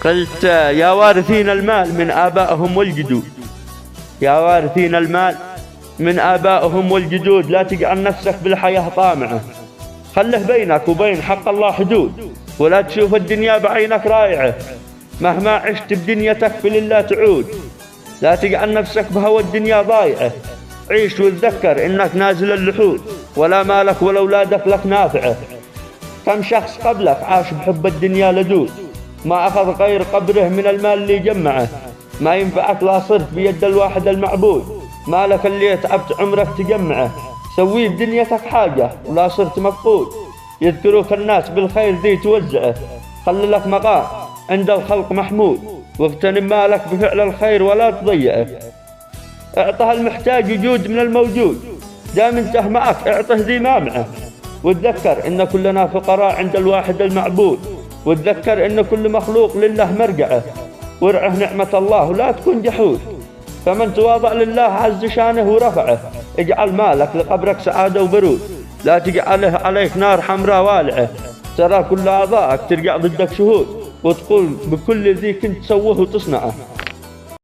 قلت يا وارثين المال من آبائهم والجدود، يا وارثين المال من آبائهم والجدود، لا تجعل نفسك بالحياة طامعة، خله بينك وبين حق الله حدود، ولا تشوف الدنيا بعينك رايعة، مهما عشت بدنيتك فلله تعود، لا تجعل نفسك بهوى الدنيا ضايعة، عيش وتذكر إنك نازل اللحود، ولا مالك ولا أولادك لك نافعة. كم شخص قبلك عاش بحب الدنيا لدود، ما أخذ غير قبره من المال اللي جمعه، ما ينفعك لا صرت بيد الواحد المعبود، مالك اللي تعبت عمرك تجمعه، سوي بدنيتك حاجة ولا صرت مفقود، يذكروك الناس بالخير ذي توزعه، خلي لك مقام عند الخلق محمود، واغتنم مالك بفعل الخير ولا تضيعه، اعطه المحتاج يجود من الموجود، دام انته معك اعطه ذي ما معه، وتذكر ان كلنا فقراء عند الواحد المعبود، وتذكر ان كل مخلوق لله مرجعه، وارعه نعمة الله ولا تكون جحود، فمن تواضع لله عز شانه ورفعه، اجعل مالك لقبرك سعادة وبرود، لا تجعله عليك نار حمراء والعه، ترى كل أعضائك ترجع ضدك شهود، وتقول بكل ذي كنت تسوه وتصنعه.